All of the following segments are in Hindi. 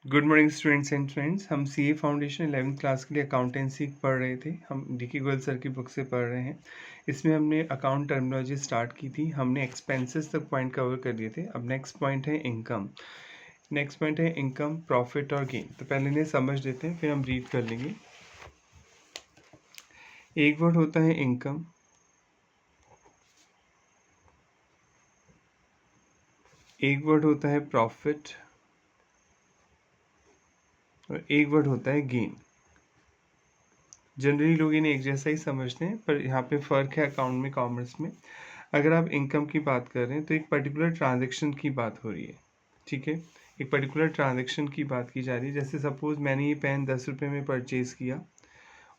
Good morning students and friends. हम सीए फाउंडेशन 11th क्लास के लिए अकाउंटेंसी पढ़ रहे थे। हम डीके गोयल सर की बुक से पढ़ रहे हैं। इसमें हमने अकाउंट टर्मिनोलॉजी स्टार्ट की थी। हमने एक्सपेंसेस तक पॉइंट कवर कर लिए थे। अब नेक्स्ट पॉइंट है इनकम। नेक्स्ट पॉइंट है इनकम, प्रॉफिट और गेन। तो पहले इन्हें समझ लेते हैं, फिर हम रीड कर लेंगे। एक वर्ड होता है इनकम, एक वर्ड होता है प्रॉफिट और एक वर्ड होता है गेन। जनरली लोग इन्हें एक जैसा ही समझते हैं, पर यहाँ पे फ़र्क है अकाउंट में, कॉमर्स में। अगर आप इनकम की बात कर रहे हैं तो एक पर्टिकुलर ट्रांजैक्शन की बात हो रही है, ठीक है। एक पर्टिकुलर ट्रांजैक्शन की बात की जा रही है। जैसे सपोज मैंने ये पेन 10 रुपये में परचेज़ किया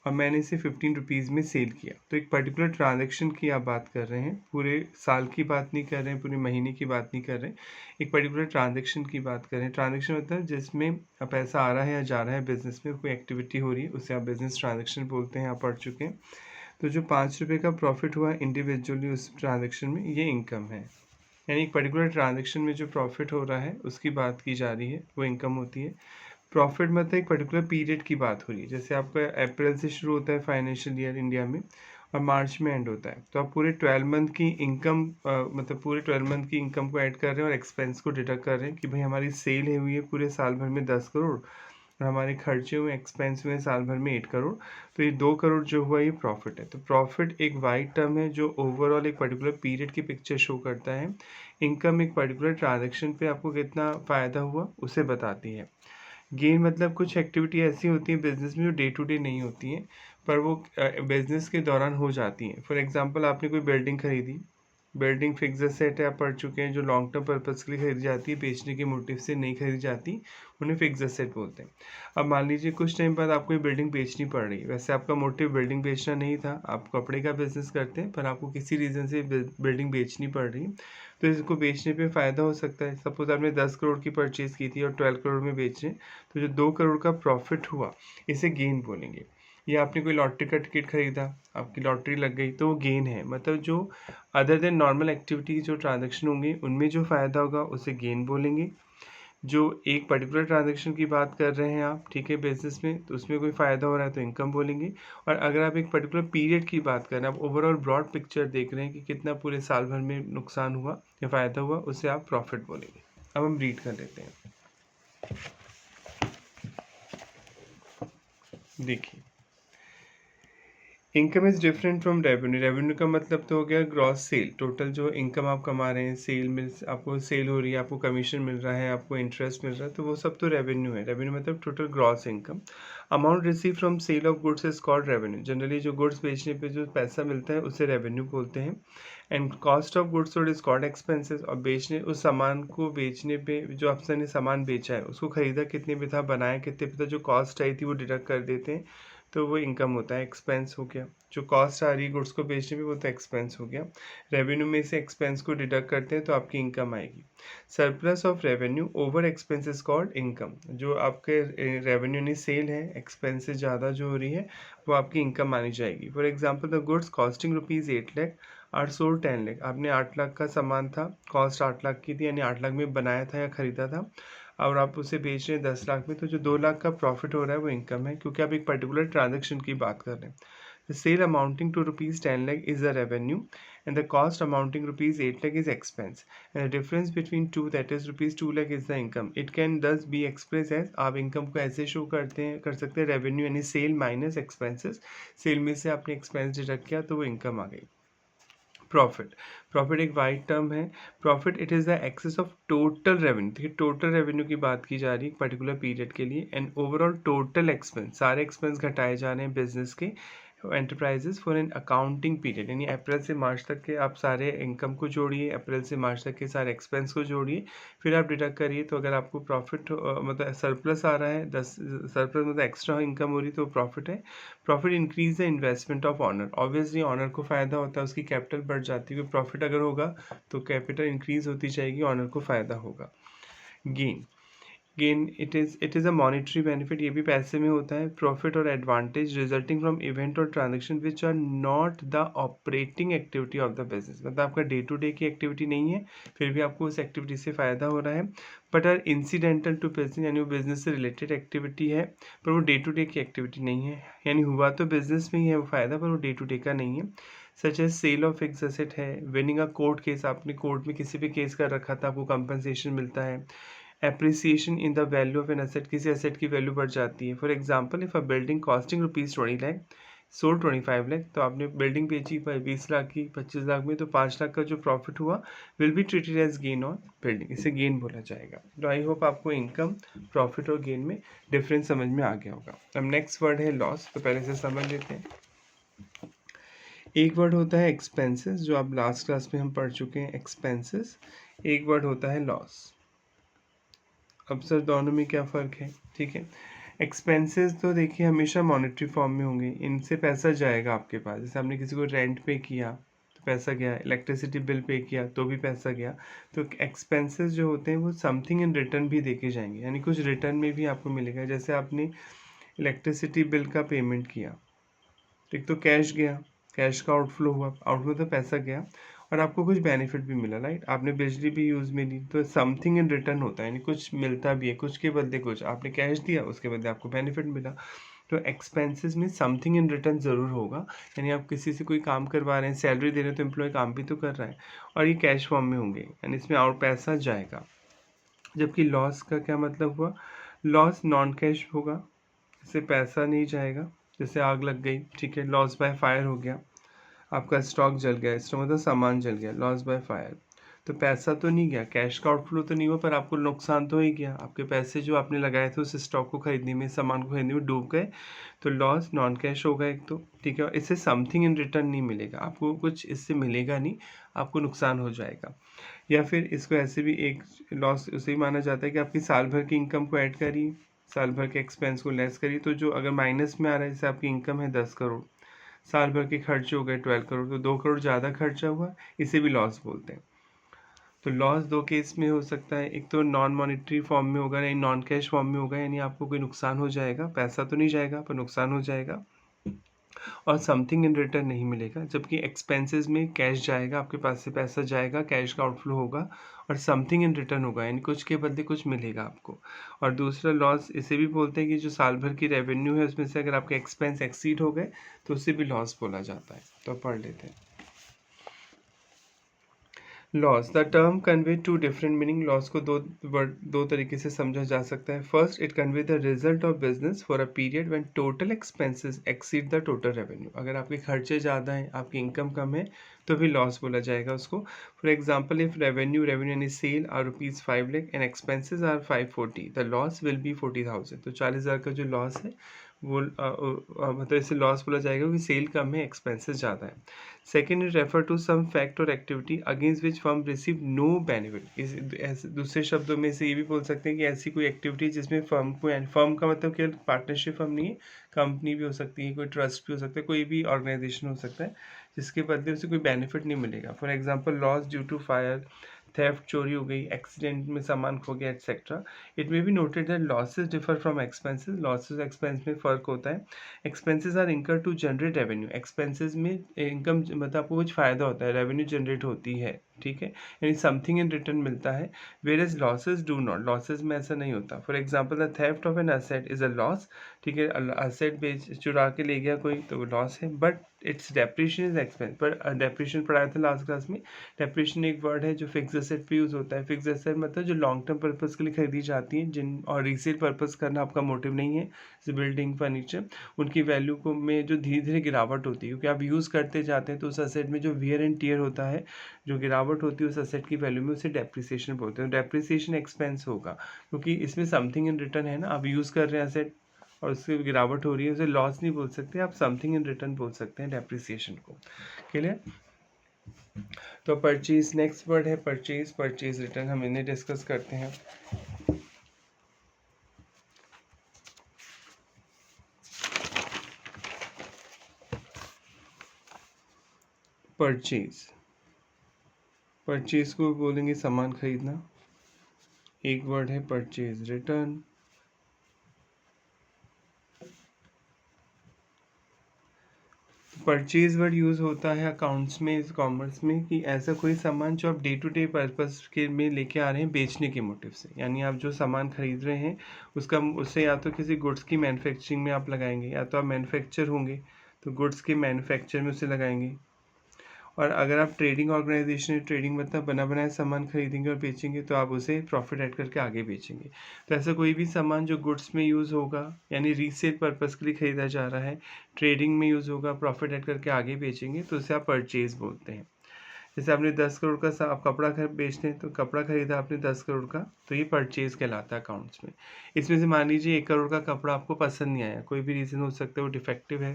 और मैंने इसे 15 रुपीज़ में सेल किया। तो एक पर्टिकुलर ट्रांजैक्शन की आप बात कर रहे हैं, पूरे साल की बात नहीं कर रहे हैं, पूरे महीने की बात नहीं कर रहे हैं। एक पर्टिकुलर ट्रांजैक्शन की बात कर रहे हैं। ट्रांजैक्शन मतलब जिसमें पैसा आ रहा है या जा रहा है, बिजनेस में कोई एक्टिविटी हो रही है, उसे आप बिजनेस ट्रांजैक्शन बोलते हैं। आप पढ़ चुके हैं। तो जो 5 रुपये का प्रॉफिट हुआ इंडिविजुअली उस ट्रांजैक्शन में, ये इनकम है। यानी एक पर्टिकुलर ट्रांजैक्शन में जो प्रॉफिट हो रहा है उसकी बात की जा रही है, वो इनकम होती है। प्रॉफिट मतलब एक पर्टिकुलर पीरियड की बात हो रही है। जैसे आपका अप्रैल से शुरू होता है फाइनेंशियल ईयर इंडिया में और मार्च में एंड होता है, तो आप पूरे 12 मंथ की इनकम मतलब पूरे 12 मंथ की इनकम को ऐड कर रहे हैं और एक्सपेंस को डिडक्ट कर रहे हैं कि भाई हमारी सेल हुई है पूरे साल भर में 10 करोड़ और हमारे खर्चे हुए, एक्सपेंस हुए साल भर में 8 करोड़। तो ये 2 करोड़ जो हुआ ये प्रॉफिट है। तो प्रॉफिट एक वाइड टर्म है जो ओवरऑल एक पर्टिकुलर पीरियड की पिक्चर शो करता है। इनकम एक पर्टिकुलर ट्रांजेक्शन पे आपको कितना फ़ायदा हुआ उसे बताती है। गेन मतलब कुछ एक्टिविटी ऐसी होती है बिजनेस में जो डे टू डे नहीं होती हैं, पर वो बिजनेस के दौरान हो जाती हैं। फॉर एग्जांपल आपने कोई बिल्डिंग खरीदी, बिल्डिंग फिक्स एसेट है, आप पढ़ चुके हैं, जो लॉन्ग टर्म पर्पज़ के लिए खरीदी जाती है, बेचने के मोटिव से नहीं खरीदी जाती, उन्हें फिक्स एसेट बोलते हैं। अब मान लीजिए कुछ टाइम बाद आपको ये बिल्डिंग बेचनी पड़ रही है। वैसे आपका मोटिव बिल्डिंग बेचना नहीं था, आप कपड़े का बिजनेस करते हैं, पर आपको किसी रीज़न से बिल्डिंग बेचनी पड़ रही है। तो इसको बेचने पे फ़ायदा हो सकता है। सपोज़ आपने 10 करोड़ की परचेज़ की थी और 12 करोड़ में बेच रहे हैं, तो जो 2 करोड़ का प्रॉफिट हुआ इसे गेन बोलेंगे। या आपने कोई लॉटरी का टिकट खरीदा, आपकी लॉटरी लग गई, तो वो गेन है। मतलब जो अदर देन नॉर्मल एक्टिविटी जो ट्रांजैक्शन होंगे उनमें जो फ़ायदा होगा उसे गेन बोलेंगे। जो एक पर्टिकुलर ट्रांजैक्शन की बात कर रहे हैं आप, ठीक है, बिजनेस में, तो उसमें कोई फ़ायदा हो रहा है तो इनकम बोलेंगे। और अगर आप एक पर्टिकुलर पीरियड की बात कर रहे हैं, आप ओवरऑल ब्रॉड पिक्चर देख रहे हैं कि कितना पूरे साल भर में नुकसान हुआ या फ़ायदा हुआ, उसे आप प्रॉफिट बोलेंगे। अब हम रीड कर लेते हैं। देखिए, income is different from revenue. Revenue का मतलब तो हो गया ग्रॉस सेल, टोटल जो इनकम आप कमा रहे हैं, सेल मिल, आपको सेल हो रही है, आपको कमीशन मिल रहा है, आपको इंटरेस्ट मिल रहा है, तो वो सब तो रेवेन्यू है। रेवेन्यू मतलब total gross income. Amount receive from sale of goods is called revenue. Generally जो गुड्स बेचने पे जो पैसा मिलता है उसे रेवेन्यू बोलते हैं। And cost of goods sold is called expenses. और बेचने, उस सामान को बेचने पे, जो आपने सामान बेचा है उसको खरीदा कितने पे था, बनाया कितने पे था, जो कॉस्ट आई थी वो डिडक्ट कर देते हैं, तो वो इनकम होता है, एक्सपेंस हो गया। जो कॉस्ट आ रही है गुड्स को बेचने में, वो तो एक्सपेंस हो गया। रेवेन्यू में से एक्सपेंस को डिडक्ट करते हैं तो आपकी इनकम आएगी। Surplus of revenue over expenses called income. जो आपके रेवेन्यू नहीं, सेल है, एक्सपेंसेस ज़्यादा जो हो रही है, वो आपकी इनकम मानी जाएगी। For example, the goods costing rupees 8 lakh are sold 10 lakh. आपने 8 लाख का सामान था, कॉस्ट 8 लाख की थी, यानी 8 लाख में बनाया था या ख़रीदा था, और आप उसे बेच रहे हैं 10 लाख में, तो जो 2 लाख का प्रॉफिट हो रहा है वो इनकम है, क्योंकि आप एक पर्टिकुलर ट्रांजेक्शन की बात कर रहे हैं। The sale amounting to rupees 10 lakh is the revenue and the cost amounting rupees 8 lakh is expense, and the difference between two, that is rupees 2 lakh, is the income. It can thus be expressed as, आप इनकम को ऐसे शो कर सकते हैं, रेवेन्यू यानी सेल माइनस एक्सपेंसेस। सेल में से आपने एक्सपेंस डिडक्ट किया तो वो इनकम आ गई। प्रॉफिट, प्रॉफिट एक वाइड टर्म है। Profit it is the excess of total revenue. देखिए, टोटल रेवेन्यू की बात की जा रही है पर्टिकुलर पीरियड के लिए, एंड ओवरऑल टोटल एक्सपेंस, सारे एक्सपेंस घटाए जा रहे हैं बिजनेस के, enterprises for an accounting period. यानी अप्रैल से मार्च तक के आप सारे इनकम को जोड़िए, अप्रैल से मार्च तक के सारे एक्सपेंस को जोड़िए, फिर आप डिडक्ट करिए। तो अगर आपको प्रॉफिट मतलब सरप्लस आ रहा है, 10 सरप्लस मतलब एक्स्ट्रा इनकम हो रही है, तो प्रॉफिट है। Profit increase the investment of owner. Obviously owner को फ़ायदा होता है, उसकी कैपिटल बढ़ जाती है, क्योंकि प्रॉफिट अगर होगा तो कैपिटल इंक्रीज होती जाएगी, ऑनर को फ़ायदा होगा। Gain, gain it is a monetary benefit, ये भी पैसे में होता है। Profit or advantage resulting from event or transaction which are not the operating activity of the business, मतलब आपका डे टू डे की एक्टिविटी नहीं है, फिर भी आपको उस एक्टिविटी से फ़ायदा हो रहा है, but are incidental to business, यानी वो बिजनेस से रिलेटेड एक्टिविटी है पर वो डे टू डे की एक्टिविटी नहीं है, यानी हुआ तो बिजनेस में ही है वो फ़ायदा, पर वो डे टू डे का नहीं है। Such as sale of fix asset है, विनिंग अ कोर्ट केस, आपने कोर्ट में किसी भी केस कर रखा था, आपको कंपनसेशन मिलता है। Appreciation in the value of an asset, किसी एसेट की वैल्यू बढ़ जाती है। For example if a building costing ₹20 lakh sold 25 lakh, तो आपने बिल्डिंग बेची 20 लाख की 25 लाख में, तो 5 लाख का जो प्रॉफिट हुआ will be treated as gain on building, इसे गेन बोला जाएगा। तो आई होप आपको इनकम, प्रॉफिट और गेन में डिफरेंस समझ में आ गया होगा। अब नेक्स्ट वर्ड है लॉस, तो पहले से समझ लेते हैं। एक वर्ड होता है एक्सपेंसेस, जो आप लास्ट क्लास में हम पढ़ चुके हैं एक्सपेंसेस। एक वर्ड होता है लॉस। अब सर दोनों में क्या फ़र्क है? ठीक है, एक्सपेंसेस तो देखिए हमेशा मॉनेटरी फॉर्म में होंगे, इनसे पैसा जाएगा आपके पास। जैसे आपने किसी को रेंट पे किया तो पैसा गया, इलेक्ट्रिसिटी बिल पे किया तो भी पैसा गया। तो एक्सपेंसेस जो होते हैं वो समथिंग इन रिटर्न भी देके जाएंगे, यानी कुछ रिटर्न में भी आपको मिलेगा। जैसे आपने इलेक्ट्रिसिटी बिल का पेमेंट किया, एक तो कैश गया, कैश का आउटफ्लो हुआ, आउटफ्लो तो पैसा गया, और आपको कुछ बेनिफिट भी मिला, राइट। आपने बिजली भी यूज़ में ली, तो समथिंग इन रिटर्न होता है, यानी कुछ मिलता भी है, कुछ के बदले कुछ। आपने कैश दिया, उसके बदले आपको बेनिफिट मिला। तो एक्सपेंसेस में समथिंग इन रिटर्न ज़रूर होगा, यानी आप किसी से कोई काम करवा रहे हैं, सैलरी दे रहे हैं, तो एम्प्लॉय काम भी तो कर रहा है, और ये कैश फॉर्म में होंगे, यानी इसमें और पैसा जाएगा। जबकि लॉस का क्या मतलब हुआ? लॉस नॉन कैश होगा, इससे पैसा नहीं जाएगा। जैसे आग लग गई, ठीक है, लॉस बाय फायर हो गया, आपका स्टॉक जल गया, स्टॉक मतलब सामान जल गया, लॉस बाय फायर। तो पैसा तो नहीं गया, कैश का आउटफ्लो तो नहीं हुआ, पर आपको नुकसान तो ही गया। आपके पैसे जो आपने लगाए थे उस स्टॉक को खरीदने में, सामान को खरीदने में डूब गए, तो लॉस नॉन कैश होगा एक तो, ठीक है। इससे समथिंग इन रिटर्न नहीं मिलेगा, आपको कुछ इससे मिलेगा नहीं, आपको नुकसान हो जाएगा। या फिर इसको ऐसे भी एक लॉस उसे ही माना जाता है कि आपकी साल भर की इनकम को ऐड करी, साल भर के एक्सपेंस को लेस करी, तो जो अगर माइनस में आ रहा है, जैसे आपकी इनकम है 10 करोड़, साल भर के खर्च हो गए 12 करोड़, तो 2 करोड़ ज़्यादा खर्चा हुआ, इसे भी लॉस बोलते हैं। तो लॉस दो केस में हो सकता है, एक तो नॉन मॉनिटरी फॉर्म में होगा, यानी नॉन कैश फॉर्म में होगा, यानी आपको कोई नुकसान हो जाएगा, पैसा तो नहीं जाएगा पर नुकसान हो जाएगा, और समथिंग इन रिटर्न नहीं मिलेगा। जबकि एक्सपेंसेस में कैश जाएगा, आपके पास से पैसा जाएगा, कैश का आउटफ्लो होगा, और समथिंग इन रिटर्न होगा, यानी कुछ के बदले कुछ मिलेगा आपको। और दूसरा लॉस इसे भी बोलते हैं कि जो साल भर की रेवेन्यू है उसमें से अगर आपके एक्सपेंस एक्सीड हो गए तो उसे भी लॉस बोला जाता है। तो पढ़ लेते हैं। Loss, the term convey two different meaning. Loss को दो तरीके से समझा जा सकता है। First, it convey the result of business for a period when total expenses exceed the total revenue. अगर आपके खर्चे ज़्यादा हैं, आपकी इनकम कम है, तो भी लॉस बोला जाएगा उसको। फॉर एग्जाम्पल, इफ रेवेन्यू यानी sale are ₹5 lakh and expenses are 540, the loss will be 40,000। तो 40,000 का जो लॉस है वो मतलब इसे लॉस बोला जाएगा क्योंकि सेल कम है, एक्सपेंसेस ज़्यादा है। Second, it refer to some fact और activity against which firm receive no benefit. इस दूसरे शब्दों में से ये भी बोल सकते हैं कि ऐसी कोई एक्टिविटी जिसमें फर्म को, यानी फर्म का मतलब केवल पार्टनरशिप फर्म नहीं है, कंपनी भी हो सकती है, कोई ट्रस्ट भी हो सकता है, कोई भी ऑर्गेनाइजेशन हो सकता है, जिसके बदले उसे कोई बेनिफिट नहीं मिलेगा। For example, loss due to fire, theft, चोरी हो गई, एक्सीडेंट में सामान खो गया, etcetera. It may be noted that losses differ from expenses. Losses expense में फ़र्क होता है। Expenses are incur to generate revenue. Expenses में इनकम मतलब आपको कुछ फ़ायदा होता है, रेवेन्यू जनरेट होती है, ठीक है, यानी समथिंग इन रिटर्न मिलता है। Whereas losses do not, losses में ऐसा नहीं होता। For example, the theft of an asset is a loss, ठीक है, एसेट बेच चुरा के ले गया कोई तो लॉस है, but it's depreciation is expense. पर डेप्रिशिएशन पढ़ाया था लास्ट क्लास में। डेप्रिशिएशन एक वर्ड है जो फिक्स एसेट पे यूज़ होता है। फिक्स एसेट मतलब जो लॉन्ग टर्म पर्पज़ के लिए खरीदी जाती हैं, जिन और रीसेल पर्पज़ करना आपका मोटिव नहीं है, जैसे बिल्डिंग, फर्नीचर, उनकी वैल्यू को में जो धीरे धीरे गिरावट होती है, क्योंकि आप यूज़ करते जाते हैं, तो उस एसेट में जो वियर एंड टियर होता है, जो गिरावट होती है उस एसेट की वैल्यू में, उसे डेप्रिसिएशन बोलते हैं। डेप्रिसिएशन एक्सपेंस होगा क्योंकि इसमें समथिंग इन रिटर्न है ना, आप यूज़ कर रहे हैं एसेट और उसकी गिरावट हो रही है, उसे लॉस नहीं बोल सकते, आप समथिंग इन रिटर्न बोल सकते हैं डेप्रिसिएशन को। क्लियर? तो परचेज, नेक्स्ट वर्ड है परचेज। परचेज रिटर्न हम इन्हें डिस्कस करते हैं। परचेज, परचेज को बोलेंगे सामान खरीदना। एक वर्ड है purchase return. Purchase word use होता है अकाउंट्स में, इस कॉमर्स में, कि ऐसा कोई सामान जो आप डे टू डे पर्पस के में लेके आ रहे हैं बेचने के मोटिव से, यानी आप जो सामान खरीद रहे हैं उसका उससे या तो किसी गुड्स की मैन्युफैक्चरिंग में आप लगाएंगे, या तो आप मैन्युफैक्चर होंगे तो गुड्स के मैन्युफैक्चर में उसे लगाएंगे। और अगर आप ट्रेडिंग ऑर्गेनाइजेशन है, ट्रेडिंग मतलब बना बनाया सामान खरीदेंगे और बेचेंगे, तो आप उसे प्रॉफिट ऐड करके आगे बेचेंगे। तो ऐसा कोई भी सामान जो गुड्स में यूज़ होगा, यानी रीसेल पर्पस के लिए खरीदा जा रहा है, ट्रेडिंग में यूज़ होगा, प्रॉफिट ऐड करके आगे बेचेंगे, तो उसे आप परचेज बोलते हैं। जैसे आपने 10 करोड़ का आप कपड़ा बेचते हैं, तो कपड़ा खरीदा आपने 10 करोड़ का, तो ये परचेज कहलाता है अकाउंट्स में। इसमें से मान लीजिए 1 करोड़ का कपड़ा आपको पसंद नहीं आया, कोई भी रीज़न हो सकता है, वो डिफेक्टिव है,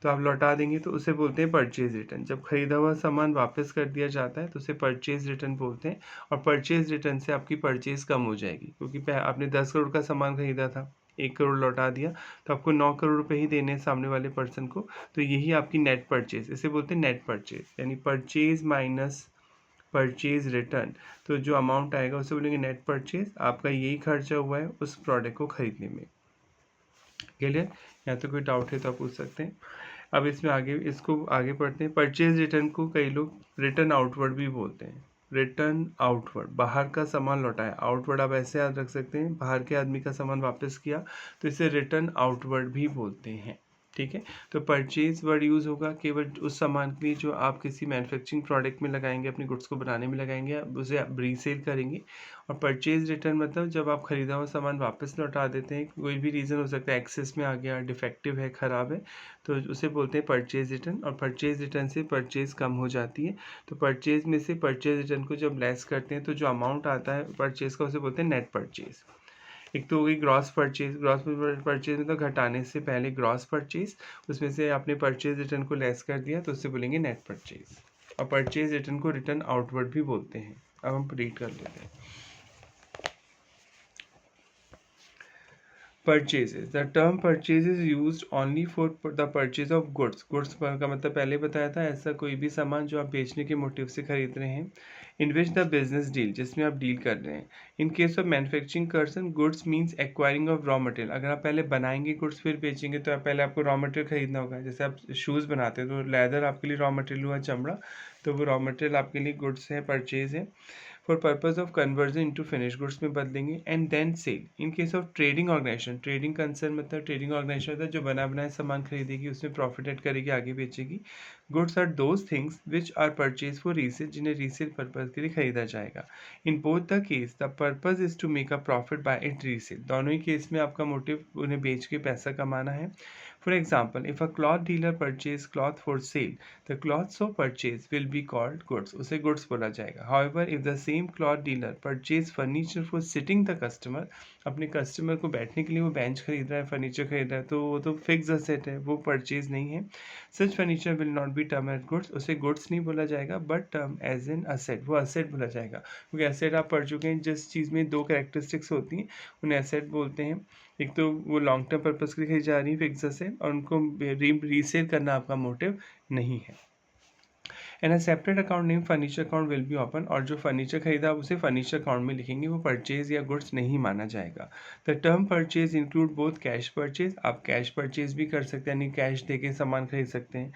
तो आप लौटा देंगे, तो उसे बोलते हैं परचेज रिटर्न। जब खरीदा हुआ सामान वापस कर दिया जाता है तो उसे परचेज रिटर्न बोलते हैं। और परचेज रिटर्न से आपकी परचेज कम हो जाएगी, क्योंकि आपने 10 करोड़ का सामान खरीदा था, 1 करोड़ लौटा दिया, तो आपको 9 करोड़ रुपये ही देने हैं सामने वाले पर्सन को, तो यही आपकी नेट परचेज, इसे बोलते हैं नेट परचेज, यानी परचेज माइनस परचेज रिटर्न। तो जो अमाउंट आएगा उसे बोलेंगे नेट परचेज, आपका यही खर्चा हुआ है उस प्रोडक्ट को खरीदने में। क्लियर? या तो कोई डाउट है तो आप पूछ सकते हैं। अब इसमें आगे इसको आगे पढ़ते हैं। परचेज रिटर्न को कई लोग रिटर्न आउटवर्ड भी बोलते हैं। रिटर्न आउटवर्ड, बाहर का सामान लौटाया, आउटवर्ड आप ऐसे याद रख सकते हैं, बाहर के आदमी का सामान वापस किया, तो इसे रिटर्न आउटवर्ड भी बोलते हैं। ठीक है, तो परचेज वर्ड यूज़ होगा केवल उस सामान के लिए जो आप किसी मैन्युफैक्चरिंग प्रोडक्ट में लगाएंगे, अपनी गुड्स को बनाने में लगाएंगे, उसे आप रीसेल करेंगे। और परचेज रिटर्न मतलब जब आप खरीदा हुआ सामान वापस लौटा देते हैं, कोई भी रीज़न हो सकता है, एक्सेस में आ गया, डिफेक्टिव है, ख़राब है, तो उसे बोलते हैं परचेज रिटर्न। और परचेज रिटर्न से परचेज कम हो जाती है, तो परचेज में से परचेज रिटर्न को जब लेस करते हैं तो जो अमाउंट आता है परचेज का, उसे बोलते हैं नेट परचेज। एक तो हो गई ग्रॉस परचेज। ग्रॉस परचेज मतलब घटाने से पहले ग्रॉस परचेज, उसमें से आपने परचेज रिटर्न को लेस कर दिया, तो उससे बोलेंगे नेट परचेज। और परचेज रिटर्न को रिटर्न आउटवर्ड भी बोलते हैं। अब हम रीड कर लेते हैं। Purchases. The term purchase is used only for the purchase of goods. Goods का मतलब पहले बताया था, ऐसा कोई भी सामान जो आप बेचने के मोटिव से खरीद रहे हैं। In which the business deal, जिसमें आप डील कर रहे हैं। In case of manufacturing person, goods means acquiring of raw material. अगर आप पहले बनाएंगे गुड्स फिर बेचेंगे, तो पहले आपको रॉ मटेरियल खरीदना होगा। जैसे आप शूज़ बनाते हैं तो लेदर आपके लिए रॉ मटेरियल हुआ, चमड़ा, तो वो रॉ मटेरियल आपके लिए गुड्स है, परचेज है। For purpose of conversion into finish goods में बदलेंगे। And then sale. In case of trading organisation, trading concern मतलब ट्रेडिंग ऑर्गेनाइजेशन होता है जो बना बनाया सामान खरीदेगी, उसमें प्रॉफिट एड करेगी, आगे बेचेगी। Goods are those things which are purchase for resale, जिन्हें रीसेल पर्पज के लिए खरीदा जाएगा। In both the case the purpose is to make a profit by it resale. दोनों ही केस में आपका मोटिव उन्हें बेच के पैसा कमाना है। For example, if a cloth dealer purchase cloth for sale, the cloth so purchase will be called goods, उसे गुड्स बोला जाएगा। However if the same cloth dealer purchase furniture for sitting the customer, अपने कस्टमर को बैठने के लिए वो बेंच खरीद रहा है, फर्नीचर खरीद रहा है, तो वो तो फिक्स असेट है, वो परचेज नहीं है। Such furniture will not be term as goods, उसे गुड्स नहीं बोला जाएगा, but term as an asset, वो असेट बोला जाएगा। क्योंकि असेट आप पढ़ चुके हैं, जिस चीज़ में दो कैरेक्टरिस्टिक्स होती हैं उन्हें एसेट बोलते हैं। एक तो वो लॉन्ग टर्म पर्पज़ के लिए खरीदी जा रही है फिक्स असेट, और उनको रीसेल करना आपका मोटिव नहीं है। And a separate account name furniture account will be open, और जो फर्नीचर खरीदा आप उसे फर्नीचर अकाउंट में लिखेंगे, वो परचेज या गुड्स नहीं माना जाएगा। The term purchase include both cash purchase, आप कैश परचेज भी कर सकते हैं, यानी कैश दे के सामान खरीद सकते हैं।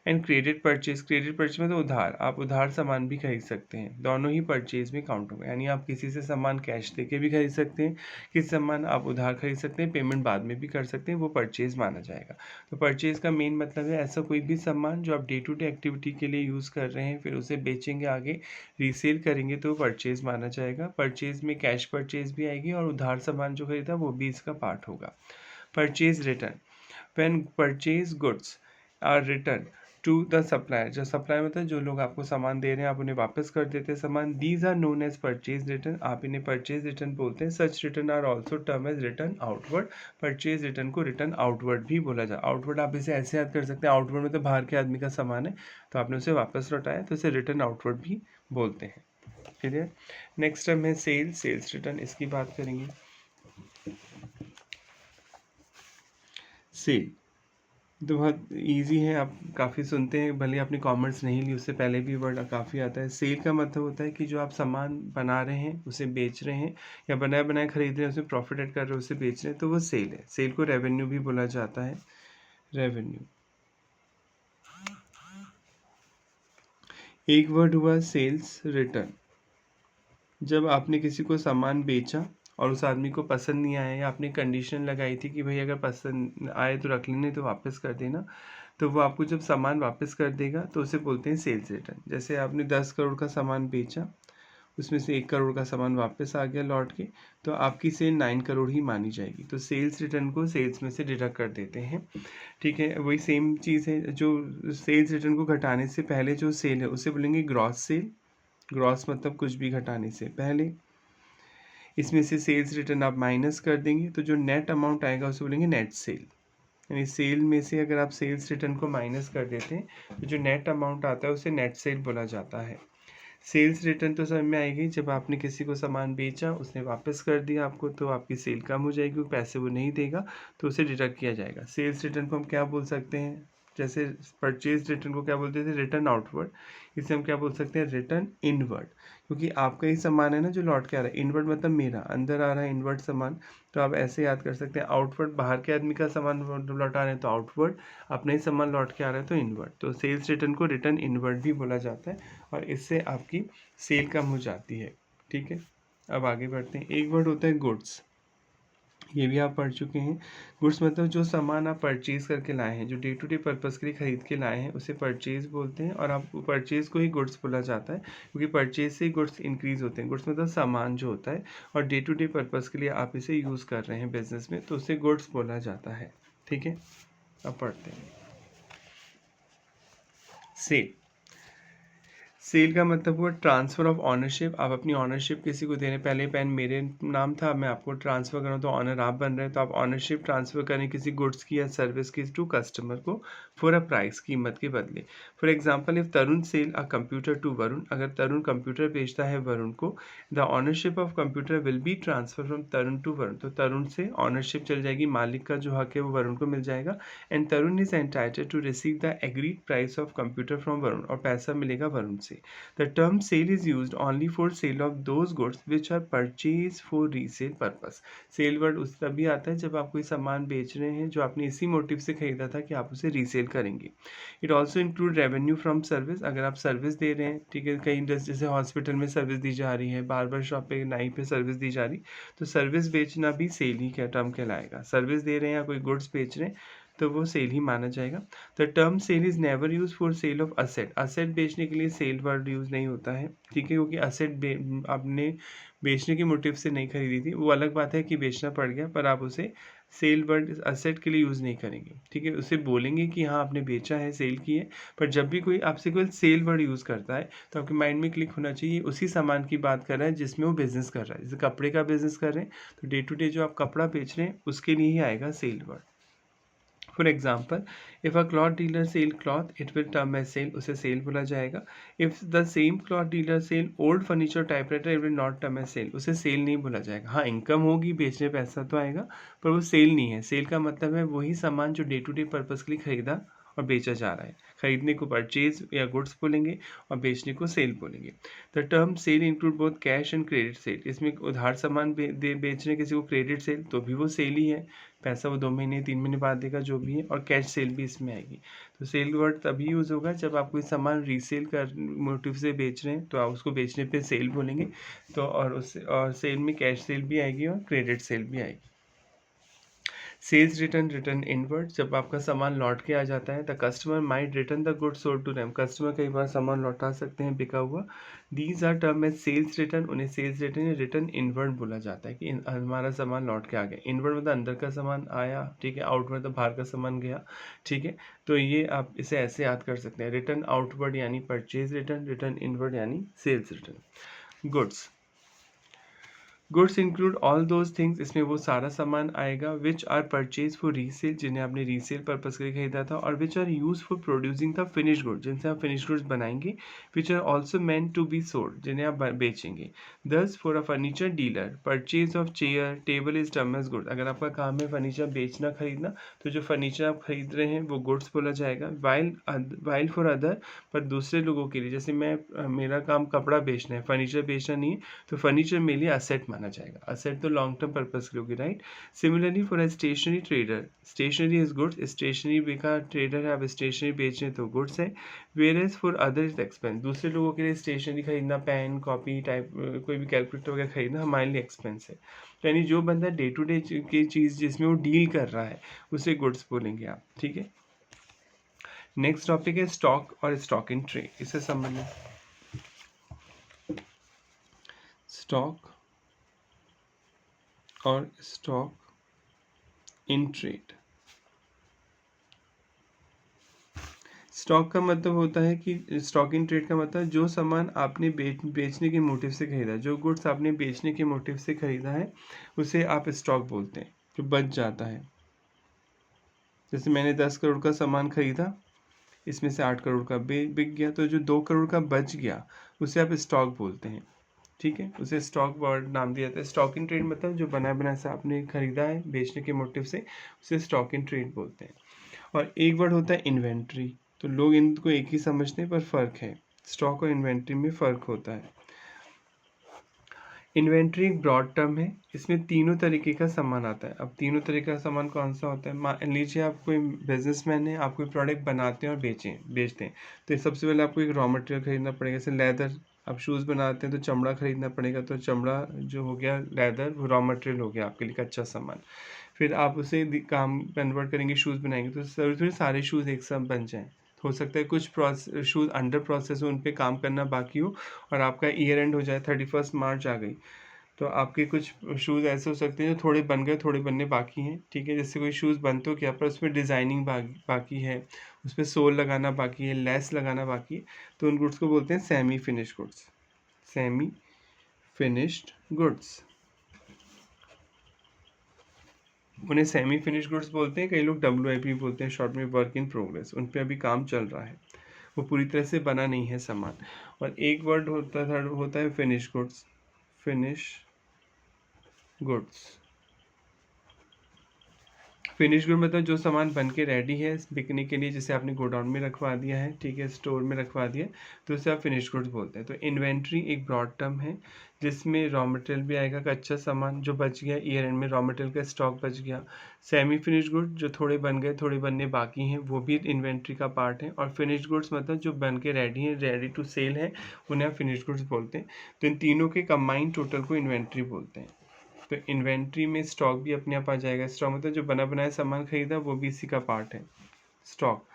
And credit purchase, credit purchase में तो उधार, आप उधार सामान भी खरीद सकते हैं, दोनों ही परचेज में काउंट होगा। यानी आप किसी से सामान कैश दे के भी खरीद सकते हैं, किसी सामान आप उधार खरीद सकते हैं, पेमेंट बाद में भी कर सकते हैं, वो परचेज माना जाएगा। तो परचेज का मेन मतलब है ऐसा कोई भी सामान जो आप डे टू डे एक्टिविटी के लिए यूज़ कर रहे हैं, फिर उसे बेचेंगे, आगे रीसेल करेंगे, तो परचेज माना जाएगा। परचेज में कैश परचेज भी आएगी और उधार सामान जो खरीदा वो भी इसका पार्ट होगा। Purchase return, when purchase goods are return to the supplier, जो सप्लायर मतलब जो लोग आपको सामान दे रहे हैं, आप उन्हें वापस कर देते हैं सामान, these are known as purchase return, आप इन्हें परचेज रिटर्न बोलते हैं। Such return are also term as return outward, purchase return को रिटर्न आउटवर्ड भी बोला जाए। आउटवर्ड आप इसे ऐसे याद कर सकते हैं, आउटवर्ड मतलब बाहर के आदमी का सामान है, तो आपने उसे वापस लौटाया, तो इसे रिटर्न आउटवर्ड भी बोलते हैं। क्लियर? नेक्स्ट टर्म है सेल, सेल्स रिटर्न, इसकी बात करेंगे। सेल, तो बहुत इजी है, आप काफ़ी सुनते हैं, भले आपने कॉमर्स नहीं ली उससे पहले भी वर्ड काफ़ी आता है। सेल का मतलब होता है कि जो आप सामान बना रहे हैं उसे बेच रहे हैं, या बनाया बनाया खरीद रहे हैं उसमें प्रॉफिट ऐड कर रहे हैं उसे बेच रहे हैं, तो वो सेल है। सेल को रेवेन्यू भी बोला जाता है, रेवेन्यू। एक वर्ड हुआ सेल्स रिटर्न। जब आपने किसी को सामान बेचा और उस आदमी को पसंद नहीं आया, या आपने कंडीशन लगाई थी कि भाई अगर पसंद आए तो रख लेने, तो वापस कर देना, तो वो आपको जब सामान वापस कर देगा तो उसे बोलते हैं सेल्स रिटर्न। जैसे आपने 10 करोड़ का सामान बेचा, उसमें से 1 करोड़ का सामान वापस आ गया लौट के, तो आपकी सेल 9 करोड़ ही मानी जाएगी। तो सेल्स रिटर्न को सेल्स में से डिडक्ट कर देते हैं। ठीक है, वही सेम चीज़ है, जो सेल्स रिटर्न को घटाने से पहले जो सेल है उसे बोलेंगे ग्रॉस सेल। ग्रॉस मतलब कुछ भी घटाने से पहले। इसमें से सेल्स रिटर्न आप माइनस कर देंगे तो जो नेट अमाउंट आएगा उसे बोलेंगे नेट सेल। यानी सेल में से अगर आप सेल्स रिटर्न को माइनस कर देते हैं तो जो नेट अमाउंट आता है उसे नेट सेल बोला जाता है। सेल्स रिटर्न तो समझ में आएगी, जब आपने किसी को सामान बेचा, उसने वापस कर दिया आपको, तो आपकी सेल कम हो जाएगी, पैसे वो नहीं देगा तो उसे डिडक्ट किया जाएगा। सेल्स रिटर्न को हम क्या बोल सकते हैं, जैसे परचेज रिटर्न को क्या बोलते थे, रिटर्न आउटवर्ड। इसे हम क्या बोल सकते हैं, रिटर्न इनवर्ड। क्योंकि आपका ही सामान है ना जो लौट के आ रहा है। इनवर्ड मतलब मेरा अंदर आ रहा है इनवर्ड सामान, तो आप ऐसे याद कर सकते हैं। आउटवर्ड बाहर के आदमी का सामान लौटा रहे हैं तो आउटवर्ड, अपना ही सामान लौट के आ रहा है तो इनवर्ड। तो सेल्स रिटर्न को रिटर्न इनवर्ड भी बोला जाता है, और इससे आपकी सेल कम हो जाती है। ठीक है, अब आगे बढ़ते हैं। एक वर्ड होता है गुड्स, ये भी आप पढ़ चुके हैं। गुड्स मतलब जो सामान आप परचेज करके लाए हैं, जो डे टू डे पर्पज़ के लिए खरीद के लाए हैं, उसे परचेज बोलते हैं। और आप परचेज को ही गुड्स बोला जाता है, क्योंकि परचेज से ही गुड्स इंक्रीज होते हैं। गुड्स मतलब सामान जो होता है, और डे टू डे पर्पज़ के लिए आप इसे यूज़ कर रहे हैं बिजनेस में, तो उसे गुड्स बोला जाता है। ठीक है, अब पढ़ते हैं। सेल, सेल का मतलब हुआ ट्रांसफ़र ऑफ ऑनरशिप। आप अपनी ऑनरशिप किसी को दे रहे हैं, पहले पेन मेरे नाम था, मैं आपको ट्रांसफ़र कर रहा हूँ तो ऑनर आप बन रहे हैं, तो आप ऑनरशिप ट्रांसफ़र करें किसी गुड्स की या सर्विस की टू कस्टमर को फॉर अ प्राइस, कीमत के बदले। For example, if Tarun sell a computer to Varun, अगर तरुण कंप्यूटर बेचता है वरुण को, the ownership of computer will be transfer from Tarun to Varun, तो तरुण से ऑनरशिप चल जाएगी, मालिक का जो हक है वो वरुण को मिल जाएगा। And Tarun is entitled to receive the agreed price of computer from Varun, और पैसा मिलेगा वरुण से। The term sale is used only for sale of those goods which are purchased for resale purpose. Sale word उस तभी आता है जब आप कोई सामान बेच रहे हैं जो आपने इसी मोटिव से खरीदा था कि आप उसे रीसेल करेंगे। It also include revenue from service. अगर आप सर्विस दे रहे हैं, ठीक है, कहीं जैसे हॉस्पिटल में सर्विस दी जा रही है, बार्बर शॉप पे, नाई पे सर्विस दी जा रही, तो सर्विस बेचना भी सेल ही का टर्म कहलाएगा। सर्विस दे रहे हैं या कोई गुड्स बेच रहे हैं तो वो सेल ही माना जाएगा। The term sale is never use for sale of asset. Asset बेचने के लिए सेल वर्ड यूज़ नहीं होता है, ठीक है, क्योंकि असेट आपने बेचने के मोटिव से नहीं खरीदी थी, वो अलग बात है कि बेचना पड़ गया, पर आप उसे सेल वर्ड असेट के लिए यूज़ नहीं करेंगे। ठीक है, उसे बोलेंगे कि हाँ आपने बेचा है, सेल की है, पर जब भी कोई आपसे कोई सेल वर्ड यूज़ करता है तो आपके माइंड में क्लिक होना चाहिए उसी सामान की बात कर रहा है जिसमें वो बिज़नेस कर रहा है। जैसे कपड़े का बिज़नेस कर रहे हैं तो डे टू डे जो आप कपड़ा बेच रहे हैं उसके लिए ही आएगा sale word. For example, if a cloth dealer sell cloth, it will term as sale, उसे सेल बोला जाएगा। If the same cloth dealer sell old furniture typewriter, it will not term as sale, उसे सेल नहीं बोला जाएगा। हाँ, इनकम होगी, बेचने पैसा तो आएगा, पर वो सेल नहीं है। सेल का मतलब है वही सामान जो डे टू डे पर्पज़ के लिए खरीदा और बेचा जा रहा है। खरीदने को परचेज या गुड्स बोलेंगे, और बेचने को सेल बोलेंगे। The term sale include both cash and credit sale. इसमें उधार सामान बेच रहे किसी को, क्रेडिट सेल, तो भी वो सेल ही है, पैसा वो 2 महीने 3 महीने बाद देगा जो भी है, और कैश सेल भी इसमें आएगी। तो सेल वर्ड तभी यूज़ होगा जब आप कोई सामान रीसेल कर मोटिव से बेच रहे हैं, तो आप उसको बेचने पे सेल बोलेंगे। तो और सेल में कैश सेल भी आएगी और क्रेडिट सेल भी आएगी। सेल्स रिटर्न, रिटर्न इनवर्ड, जब आपका सामान लौट के आ जाता है, the customer might return the goods sold to them, customer कई बार सामान लौटा सकते हैं बिका हुआ। These are term as sales return, उन्हें सेल्स रिटर्न या रिटर्न इनवर्ड बोला जाता है कि हमारा सामान लौट के आ गया। इनवर्ड मतलब अंदर का सामान आया, ठीक है, आउटवर्ड मतलब बाहर का सामान गया। ठीक है, तो ये आप इसे ऐसे याद कर सकते हैं, रिटर्न आउटवर्ड यानी परचेज रिटर्न, रिटर्न इनवर्ड यानी sales return. Goods, goods include all those things, इसमें वो सारा सामान आएगा which are purchase for resale, जिन्हें आपने रीसेल पर्पज के लिए खरीदा था, और which are use for producing the finish good, जिनसे आप फिनिश गुड्स बनाएंगे, which are also meant to be sold, जिन्हें आप बेचेंगे। Thus for a furniture dealer purchase of chair table is term as good, अगर आपका काम है फर्नीचर बेचना खरीदना, तो जो फर्नीचर आप खरीद रहे हैं वो गुड्स बोला जाएगा। वाइल फॉर अदर, पर दूसरे लोगों के लिए, जैसे मेरा काम कपड़ा बेचना है, फर्नीचर बेचना नहीं है, तो फर्नीचर मेरे लिए असेट माना जाएगा। असेट तो लॉन्ग टर्म पर्पज के होगी, right. Similarly for a stationery trader, stationery is goods, stationery का ट्रेडर है, आप स्टेशनरी बेच रहे हैं तो गुड्स है। Whereas for other is expense, दूसरे लोगों के लिए स्टेशनरी खरीदना, पेन कॉपी टाइप कोई भी कैलकुलेटर वगैरह खरीदना हमारे लिए एक्सपेंस है। यानी जो बंदा डे टू डे की चीज़ जिसमें वो डील कर रहा है उसे गुड्स बोलेंगे आप, ठीक है। नेक्स्ट टॉपिक है स्टॉक और स्टॉक इन ट्रेड, इससे संबंधित स्टॉक और स्टॉक इन ट्रेड। स्टॉक का मतलब होता है कि स्टॉक इन ट्रेड का मतलब जो सामान आपने बेचने के मोटिव से खरीदा, जो गुड्स आपने बेचने के मोटिव से खरीदा है उसे आप स्टॉक बोलते हैं, जो बच जाता है। जैसे मैंने 10 करोड़ का सामान खरीदा, इसमें से 8 करोड़ का बिक गया, तो जो 2 करोड़ का बच गया उसे आप स्टॉक बोलते हैं, ठीक है। उसे स्टॉक वर्ड नाम दिया जाता है। स्टॉक इन ट्रेड मतलब जो बना बनाया सा आपने खरीदा है बेचने के मोटिव से, उसे स्टॉक इन ट्रेड बोलते हैं। और एक वर्ड होता है इन्वेंट्री, तो लोग इनको एक ही समझते हैं पर फ़र्क है, स्टॉक और इन्वेंट्री में फ़र्क होता है। इन्वेंट्री एक ब्रॉड टर्म है, इसमें तीनों तरीके का सामान आता है। अब तीनों तरीके का सामान कौन सा होता है, मान लीजिए आप कोई बिजनेसमैन है, आप कोई प्रोडक्ट बनाते हैं और बेचते हैं, तो सबसे पहले आपको एक रॉ मटेरियल खरीदना पड़ेगा, जैसे लेदर, आप शूज़ बनाते हैं तो चमड़ा खरीदना पड़ेगा, तो चमड़ा जो हो गया लेदर, वो रॉ मटेरियल हो गया आपके लिए कच्चा सामान। फिर आप उसे काम कन्वर्ट करेंगे, शूज़ बनाएंगे, तो ज़रूरी थोड़ी सारे शूज़ एक साथ बन जाएँ। हो सकता है कुछ शूज़ अंडर प्रोसेस हो, उन पे काम करना बाकी हो, और आपका ईयर एंड हो जाए, 31 मार्च आ गई, तो आपके कुछ शूज़ ऐसे हो सकते हैं जो थोड़े बन गए, थोड़े बनने बाकी हैं, ठीक है। जैसे कोई शूज़ बन तो क्या, पर उसमें डिज़ाइनिंग बाकी है, उसमें सोल लगाना बाकी है, लेस लगाना बाकी है, तो उन गुड्स को बोलते हैं semi finish goods. Semi finished goods, उन्हें सेमी फिनिश गुड्स बोलते हैं। कई लोग WIP बोलते हैं, शॉर्ट में वर्क इन प्रोग्रेस, उन पे अभी काम चल रहा है, वो पूरी तरह से बना नहीं है सामान। और एक वर्ड होता है finish goods, finish goods. Finish good मतलब जो सामान बन के रेडी है बिकने के लिए, जैसे आपने गोडाउन में रखवा दिया है, ठीक है, स्टोर में रखवा दिया, तो उसे आप फिनिश गुड्स बोलते हैं। तो इन्वेंट्री एक ब्रॉड टर्म है जिसमें रॉ मटेरियल भी आएगा, कच्चा सामान जो बच गया, ईयर एंड में रॉ मटेरियल का स्टॉक बच गया। सेमी फिनिश गुड जो थोड़े बन गए, थोड़े बनने बाकी हैं, वो भी इन्वेंट्री का पार्ट है। और फिनिश गुड्स मतलब जो बन के रेडी हैं, रेडी टू सेल है, उन्हें आप फिनिश गुड्स बोलते हैं। तो इन तीनों के कंबाइंड टोटल को इन्वेंट्री बोलते हैं। तो इन्वेंट्री में स्टॉक भी अपने आप आ जाएगा। स्टॉक मतलब जो बना बनाया सामान खरीदा वो भी इसी का पार्ट है। स्टॉक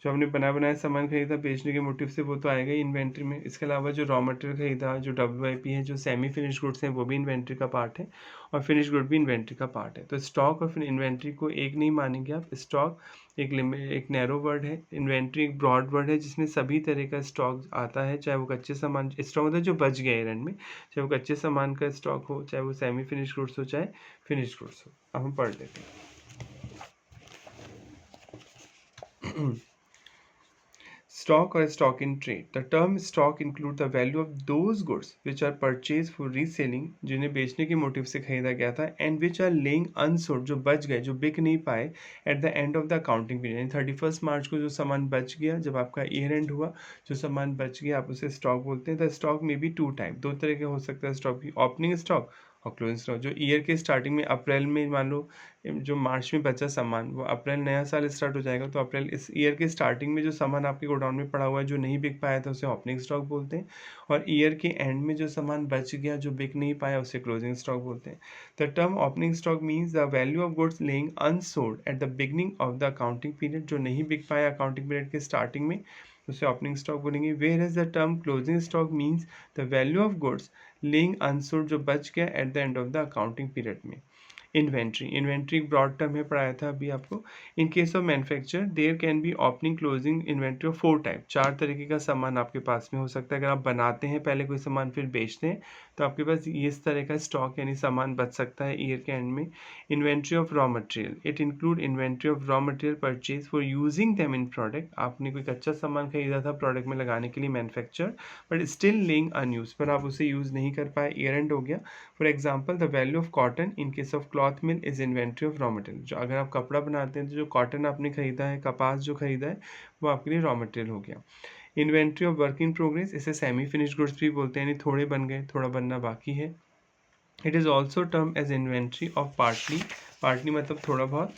जो हमने बना बनाया सामान खरीदा बेचने के मोटिव से, वो तो आएगा ही इन्वेंट्री में। इसके अलावा जो रॉ मटेरियल खरीदा, जो WIP है, जो सेमी फिनिश गुड्स हैं, वो भी इन्वेंट्री का पार्ट है, और फिनिश गुड भी इन्वेंट्री का पार्ट है। तो स्टॉक और फिर इन्वेंट्री को एक नहीं मानेंगे आप। स्टॉक एक नैरो वर्ड है, इन्वेंट्री एक ब्रॉड वर्ड है जिसमें सभी तरह का स्टॉक आता है, चाहे वो कच्चे सामान, स्टॉक मतलब जो बच गया एंड में, चाहे वो कच्चे सामान का स्टॉक हो, चाहे वो सेमी फिनिश गुड्स हो, चाहे फिनिश गुड्स हो। अब हम पढ़ लेते हैं। Stock or stock in trade. The term stock include the value of those goods which are purchased for reselling, जिन्हें बेचने के मोटिव से खरीदा गया था, and which are laying unsold, जो बच गए, जो बिक नहीं पाए, at the end of the accounting period, यानी 31 मार्च को जो सामान बच गया, जब आपका ईयर एंड हुआ, जो सामान बच गया आप उसे स्टॉक बोलते हैं। द स्टॉक में भी टू टाइप, दो तरह के हो सकता है स्टॉक की, ओपनिंग स्टॉक और क्लोजिंग स्टॉक। जो ईयर के स्टार्टिंग में अप्रैल में मान लो जो मार्च में बचा सामान, वो अप्रैल नया साल स्टार्ट हो जाएगा, तो अप्रैल इस ईयर के स्टार्टिंग में जो सामान आपके गोडाउन में पड़ा हुआ है जो नहीं बिक पाया था उसे ओपनिंग स्टॉक बोलते हैं। और ईयर के एंड में जो सामान बच गया जो बिक नहीं पाया उसे क्लोजिंग स्टॉक बोलते हैं। The term opening stock means the value of goods lying unsold at the beginning of the accounting period, जो नहीं बिक पाया अकाउंटिंग पीरियड के स्टार्टिंग में, उसे ओपनिंग स्टॉक बोलेंगे। Whereas the term closing stock means the value of goods lying unsold, जो बच गया at the end of the accounting period में। इन्वेंट्री। इन्वेंट्री एक ब्रॉड टर्म है, पढ़ाया था अभी आपको। In case of manufacture there can be opening closing inventory of 4 type. 4 तरीके का सामान आपके पास में हो सकता है। अगर आप बनाते हैं पहले कोई सामान फिर बेचते हैं तो आपके पास इस तरह का स्टॉक यानी सामान बच सकता है ईयर के एंड में। Inventory of raw material, it include inventory of raw material purchase for using them in product. आपने कोई कच्चा सामान खरीदा था प्रोडक्ट में लगाने के लिए, manufacture, but still laying unused, पर आप उसे यूज नहीं कर पाए, ईयर एंड हो गया। For example the value of cotton in case of cloth mill is inventory of raw material. जो अगर आप कपड़ा बनाते हैं तो जो कॉटन आपने खरीदा है, कपास जो खरीदा है, वो आपके लिए रॉ मटेरियल हो गया। Inventory of work in progress, इसे सेमी फिनिश्ड गुड्स भी बोलते हैं, यानी थोड़े बन गए, थोड़ा बनना बाकी है। It is also term as inventory of partly, partly मतलब थोड़ा बहुत,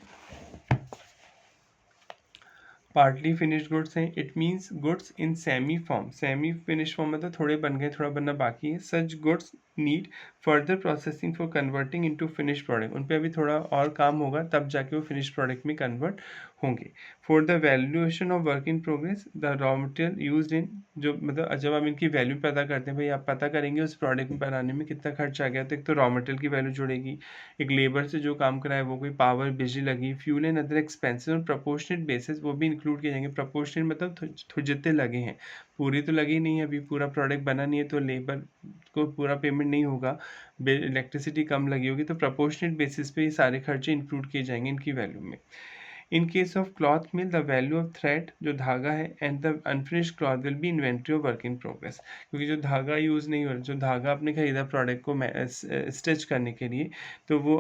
पार्टली फिनिश्ड गुड्स हैं। It means goods in semi form, semi finish form मतलब थोड़े बन गए, थोड़ा बनना बाकी है। Such goods need further processing for converting into finish product, उन पे अभी थोड़ा और काम होगा तब जाके वो फिनिश प्रोडक्ट में कन्वर्ट होंगे। For the valuation of work in progress the raw material used in, जो मतलब जब हम इनकी वैल्यू पता करते हैं, भाई आप पता करेंगे उस प्रोडक्ट में बनाने में कितना खर्च आ गया, तो एक तो रॉ मटेरियल की वैल्यू जुड़ेगी, एक लेबर से जो काम कराए वो, कोई पावर बिजली लगी, फ्यूल एंड अदर एक्सपेंसेस और प्रपोर्शनेट बेसिस वो भी इंक्लूड किए जाएंगे। प्रपोर्शनेट मतलब जितने लगे हैं, पूरी तो लगी नहीं है, अभी पूरा प्रोडक्ट बना नहीं है तो लेबर को पूरा पेमेंट नहीं होगा, इलेक्ट्रिसिटी कम लगी होगी, तो प्रपोर्शनेट बेसिस पे ये सारे खर्चे इंक्लूड किए जाएंगे इनकी वैल्यू में। इन case of cloth mill the value of thread, जो धागा है, and the unfinished cloth will be inventory of work in progress, क्योंकि जो धागा यूज़ नहीं हो रहा, जो धागा आपने खरीदा प्रोडक्ट को स्टिच करने के लिए, तो वो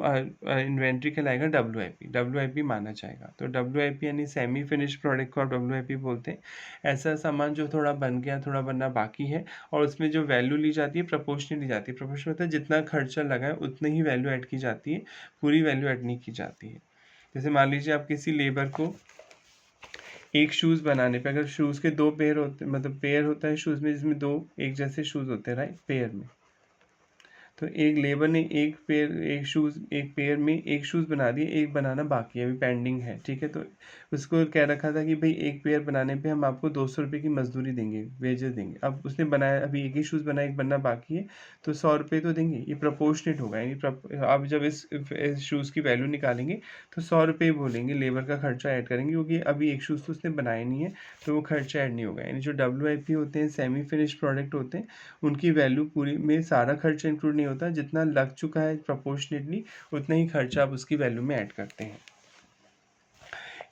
इन्वेंट्री कहलाएगा WIP, WIP माना जाएगा। तो WIP यानी सेमी फिनिश्ड प्रोडक्ट को आप WIP बोलते हैं। ऐसा सामान जो थोड़ा बन गया, थोड़ा बनना बाकी है, और उसमें जो वैल्यू ली जाती है प्रपोर्शनल ली जाती है। प्रपोर्शनल मतलब जितना खर्चा लगा है उतनी ही वैल्यू ऐड की जाती है, पूरी वैल्यू ऐड नहीं की जाती है। जैसे मान लीजिए आप किसी लेबर को एक शूज़ बनाने पे, अगर शूज़ के 2 पेयर होते, मतलब पेयर होता है शूज़ में जिसमें 2 एक जैसे शूज़ होते हैं, राइट, पेयर में, तो एक लेबर ने एक पेयर में एक शूज़ बना दिए, एक बनाना बाकी है, अभी पेंडिंग है, ठीक है। तो उसको कह रखा था कि भाई एक पेयर बनाने पे हम आपको 200 रुपये की मजदूरी देंगे, वेजेस देंगे। अब उसने बनाया, अभी एक ही शूज़ बनाया, एक बनना बाकी है, तो 100 रुपये तो देंगे, ये प्रपोर्शनेट होगा। यानी आप जब इस शूज़ की वैल्यू निकालेंगे तो 100 रुपये बोलेंगे, लेबर का खर्चा ऐड करेंगे, क्योंकि अभी एक शूज़ तो उसने बनाया नहीं है, तो वो खर्चा ऐड नहीं होगा। यानी जो WIP होते हैं, सेमी फिनिश प्रोडक्ट होते हैं, उनकी वैल्यू पूरी में सारा खर्चा इंक्लूड नहीं होता, जितना लग चुका है प्रपोर्शनेटली उतना ही खर्चा आप उसकी वैल्यू में ऐड करते हैं।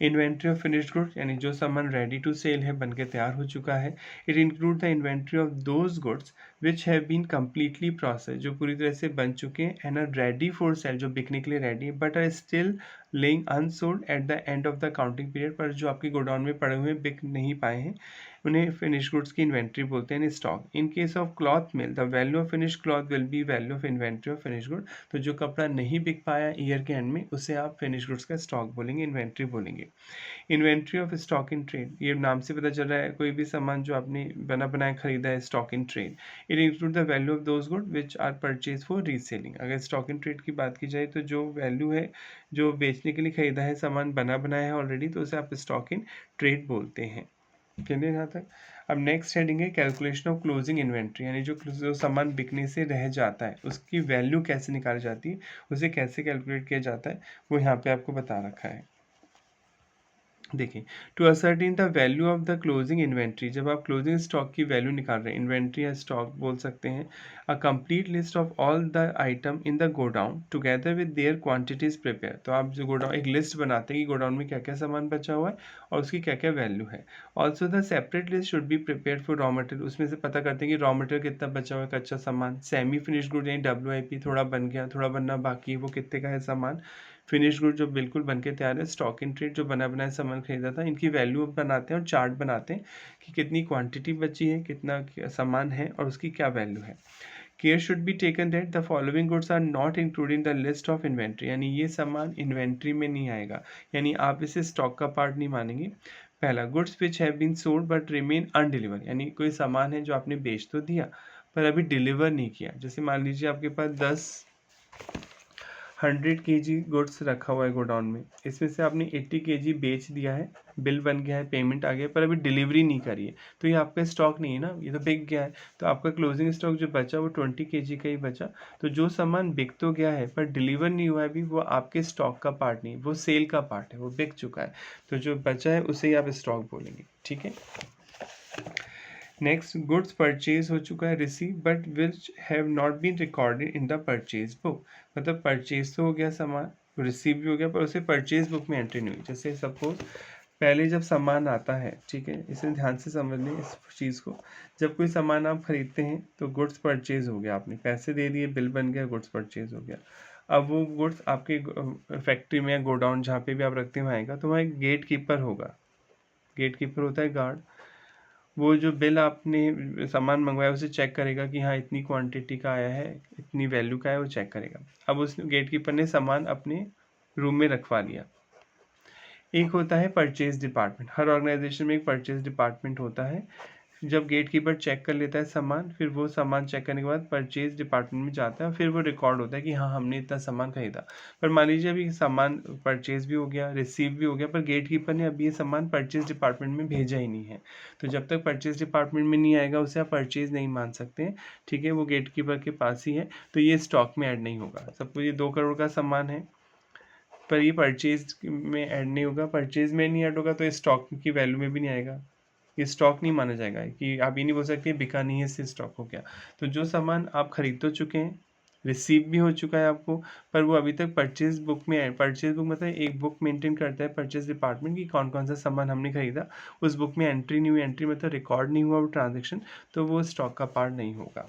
इन्वेंट्री ऑफ फिनिश्ड गुड्स, यानी जो सामान रेडी टू सेल है, बन के तैयार हो चुका है। It include the inventory of those goods which have been completely process, जो पूरी तरह से बन चुके हैं, and are ready for sale, जो बिकने के लिए रेडी है, but are still lying unsold at the end of the counting period, पर जो आपके गोडाउन में पड़े हुए बिक नहीं पाए हैं, उन्हें फिनिश गुड्स की इन्वेंट्री बोलते हैं, stock. In case of cloth mill the value of finish cloth will be value of inventory of finish good, तो जो कपड़ा नहीं बिक पाया ईयर के एंड में, उसे आप फिनिश गुड्स का स्टॉक बोलेंगे, इन्वेंट्री बोलेंगे। Inventory of stock in trade, ये नाम से पता चल रहा है कोई भी सामान जो आपने बना बनाया खरीदा है, stock in trade. It include the value of those good which are purchase for reselling. अगर स्टॉक इन ट्रेड की बात की जाए तो जो वैल्यू है, जो बेचने के लिए खरीदा है सामान, बना बनाया है ऑलरेडी, तो उसे आप स्टॉक इन ट्रेड बोलते हैं। क्लियर यहाँ तक। अब नेक्स्ट हेडिंग है कैलकुलेशन ऑफ क्लोजिंग इन्वेंट्री, यानी जो सामान बिकने से रह जाता है उसकी वैल्यू कैसे निकाली जाती है, उसे कैसे कैलकुलेट किया जाता है, वो यहाँ पे आपको बता रखा है। देखिए, to ascertain the value of the closing inventory, जब आप क्लोजिंग स्टॉक की वैल्यू निकाल रहे हैं, इन्वेंट्री या स्टॉक बोल सकते हैं, a complete list of all the item in the godown together with their quantities prepare. तो आप जो गोडाउन एक लिस्ट बनाते हैं कि गोडाउन में क्या क्या सामान बचा हुआ है और उसकी क्या क्या वैल्यू है। Also the separate list should be prepare for raw material, उसमें से पता करते हैं कि रॉ मटेरियल कितना बचा हुआ है, कच्चा सामान, सेमी फिनिश गुड यानी WIP, थोड़ा बन गया, थोड़ा बनना बाकी है, वो कितने का है सामान, फिनिश गुड जो बिल्कुल बन के तैयार है, स्टॉक इन ट्रेड जो बना बनाया सामान खरीदा था, इनकी वैल्यू बनाते हैं और चार्ट बनाते हैं कि कितनी क्वांटिटी बची है, कितना सामान है और उसकी क्या वैल्यू है। Care should be taken that the following goods are not including the list of inventory, यानी ये सामान इन्वेंट्री में नहीं आएगा, यानी आप इसे स्टॉक का पार्ट नहीं मानेंगे। पहला, goods which have been sold but remain undeliver, यानी कोई सामान है जो आपने बेच तो दिया पर अभी डिलीवर नहीं किया। जैसे मान लीजिए आपके पास 100 केजी गुड्स रखा हुआ है गोडाउन में, इसमें से आपने 80 केजी बेच दिया है, बिल बन गया है, पेमेंट आ गया, पर अभी डिलीवरी नहीं करी है, तो ये आपका स्टॉक नहीं है ना, ये तो बिक गया है। तो आपका क्लोजिंग स्टॉक जो बचा वो 20 केजी का ही बचा। तो जो सामान बिक तो गया है पर डिलीवर नहीं हुआ है अभी, वो आपके स्टॉक का पार्ट नहीं, वो सेल का पार्ट है, वो बिक चुका है। तो जो बचा है उसे ही आप स्टॉक बोलेंगे, ठीक है। नेक्स्ट, गुड्स परचेज हो चुका है, receive but which have not been recorded in the purchase book. मतलब परचेज तो हो गया सामान, रिसीव भी हो गया, पर उसे परचेज बुक में एंट्री नहीं हुई। जैसे सपोज पहले जब सामान आता है, ठीक है, इसे ध्यान से समझ लें इस चीज़ को। जब कोई सामान आप खरीदते हैं तो गुड्स परचेज हो गया, आपने पैसे दे दिए, बिल बन गया, गुड्स परचेज हो गया। अब वो गुड्स आपके फैक्ट्री में या गोडाउन जहाँ पे भी आप रखते हैं वहाँ आएगा, तो वहाँ एक गेट कीपर होगा। गेट कीपर होता है गार्ड। वो जो बिल आपने सामान मंगवाया उसे चेक करेगा कि हाँ इतनी क्वांटिटी का आया है, इतनी वैल्यू का है, वो चेक करेगा। अब उस गेट कीपर ने सामान अपने रूम में रखवा लिया। एक होता है परचेज डिपार्टमेंट, हर ऑर्गेनाइजेशन में एक परचेज डिपार्टमेंट होता है। जब गेट कीपर चेक कर लेता है सामान, फिर वो सामान चेक करने के बाद परचेज डिपार्टमेंट में जाता है, फिर वो रिकॉर्ड होता है कि हाँ हमने इतना सामान खरीदा। पर मान लीजिए अभी सामान परचेज भी हो गया, रिसीव भी हो गया, पर गेट कीपर ने अभी ये सामान परचेज डिपार्टमेंट में भेजा ही नहीं है। तो जब तक परचेज डिपार्टमेंट में नहीं आएगा उसे आप परचेज नहीं मान सकते हैं, ठीक है, वो गेट कीपर के पास ही है, तो ये स्टॉक में ऐड नहीं होगा। सपोज ये 2 करोड़ का सामान है, पर ये परचेज में ऐड नहीं होगा, परचेज में नहीं ऐड होगा तो स्टॉक की वैल्यू में भी नहीं आएगा, ये स्टॉक नहीं माना जाएगा। कि आप ये नहीं बोल सकते बिका नहीं है इससे स्टॉक हो गया। तो जो सामान आप खरीद तो चुके हैं, रिसीव भी हो चुका है आपको, पर वो अभी तक परचेज बुक में है। परचेज बुक मतलब एक बुक मेंटेन करता है परचेज डिपार्टमेंट की कौन कौन सा सामान हमने खरीदा, उस बुक में एंट्री नहीं हुई, एंट्री मतलब रिकॉर्ड नहीं हुआ वो ट्रांजेक्शन, तो वो स्टॉक का पार्ट नहीं होगा।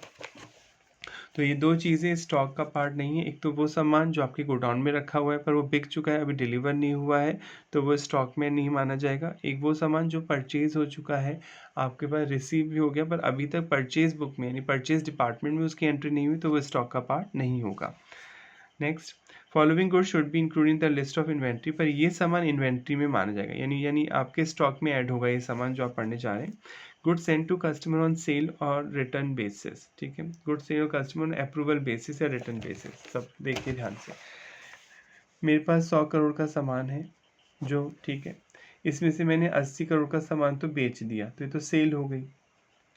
तो ये 2 चीज़ें स्टॉक का पार्ट नहीं है। एक तो वो सामान जो आपके गोडाउन में रखा हुआ है पर वो बिक चुका है, अभी डिलीवर नहीं हुआ है, तो वो स्टॉक में नहीं माना जाएगा। एक वो सामान जो परचेज़ हो चुका है, आपके पास रिसीव भी हो गया, पर अभी तक परचेज़ बुक में यानी परचेज़ डिपार्टमेंट में उसकी एंट्री नहीं हुई, तो वो स्टॉक का पार्ट नहीं होगा। Next, following goods should be include in the list of inventory, पर ये सामान इन्वेंट्री में माना जाएगा, यानी आपके स्टॉक में ऐड होगा ये सामान जो आप पढ़ने जा रहे हैं। Good send to customer on sale or return basis, ठीक है, good sale or customer on approval basis या रिटर्न बेसिस। सब देखिए ध्यान से, मेरे पास 100 करोड़ का सामान है जो, ठीक है, इसमें से मैंने 80 करोड़ का सामान तो बेच दिया, तो ये तो सेल हो गई।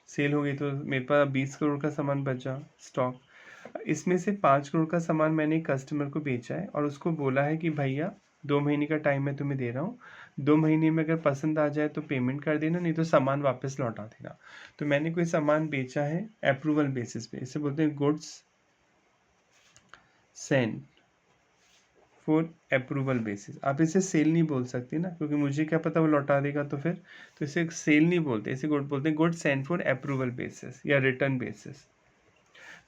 सेल हो गई तो मेरे पास 20 करोड़ का सामान बचा स्टॉक। इसमें से 5 करोड़ का सामान मैंने कस्टमर को बेचा है और उसको बोला है कि भैया 2 महीने का टाइम मैं तुम्हें दे रहा हूँ, 2 महीने में अगर पसंद आ जाए तो पेमेंट कर देना, नहीं तो सामान वापस लौटा देना। तो मैंने कोई सामान बेचा है अप्रूवल बेसिस पे, इसे बोलते हैं goods send for approval basis. आप इसे सेल नहीं बोल सकते ना, क्योंकि मुझे क्या पता वो लौटा देगा, तो इसे सेल नहीं बोलते, इसे गुड बोलते हैं good send for approval basis या रिटर्न बेसिस।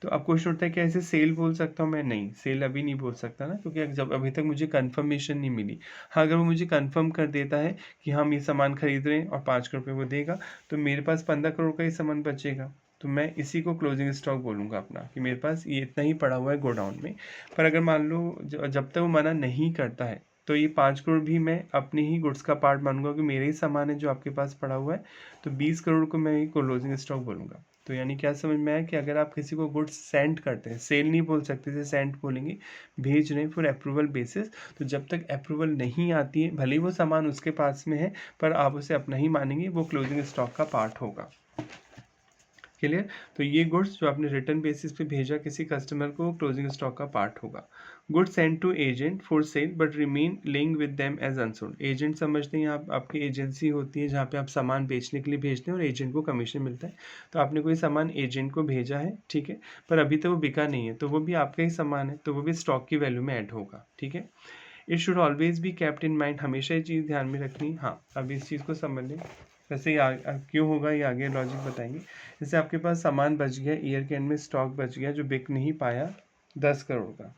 तो अब क्वेश्चन उठता है क्या इसे सेल बोल सकता हूँ मैं? नहीं, सेल अभी नहीं बोल सकता ना, क्योंकि जब अभी तक मुझे कंफर्मेशन नहीं मिली। हाँ, अगर वो मुझे कंफर्म कर देता है कि हम ये सामान खरीद रहे हैं और 5 करोड़ रुपये वो देगा, तो मेरे पास 15 करोड़ का ही सामान बचेगा, तो मैं इसी को क्लोजिंग स्टॉक बोलूँगा अपना, कि मेरे पास ये इतना ही पड़ा हुआ है गोडाउन में। पर अगर मान लो जब तक वो मना नहीं करता है, तो ये 5 करोड़ भी मैं अपने ही गुड्स का पार्ट मानूंगा कि मेरे ही सामान है जो आपके पास पड़ा हुआ है, तो 20 करोड़ को मैं ही क्लोजिंग स्टॉक बोलूँगा। तो यानी क्या समझ में आया कि अगर आप किसी को गुड्स सेंड करते हैं, सेल नहीं बोल सकते, इसे सेंड बोलेंगे, भेज रहे हैं फॉर अप्रूवल बेसिस, तो जब तक अप्रूवल नहीं आती है, भले ही वो सामान उसके पास में है, पर आप उसे अपना ही मानेंगे, वो क्लोजिंग स्टॉक का पार्ट होगा। क्लियर? तो ये गुड्स जो आपने रिटर्न बेसिस पे भेजा किसी कस्टमर को, क्लोजिंग स्टॉक का पार्ट होगा। Goods send to agent for sale but remain link with them as unsold. Agent समझते हैं आप, आपकी एजेंसी होती है जहाँ पे आप सामान बेचने के लिए भेजते हैं और एजेंट को कमीशन मिलता है। तो आपने कोई सामान एजेंट को भेजा है, ठीक है, पर अभी तक वो बिका नहीं है, तो वो भी आपका ही सामान है, तो वो भी स्टॉक की वैल्यू में ऐड होगा, ठीक है। It should always be kept in mind, हमेशा ये चीज़ ध्यान में रखनी। हाँ, अब इस चीज़ को समझ लें, वैसे क्यों होगा ये आगे लॉजिक बताएंगे। जैसे आपके पास सामान बच गया, ईयर के एंड में स्टॉक बच गया जो बिक नहीं पाया 10 करोड़ का,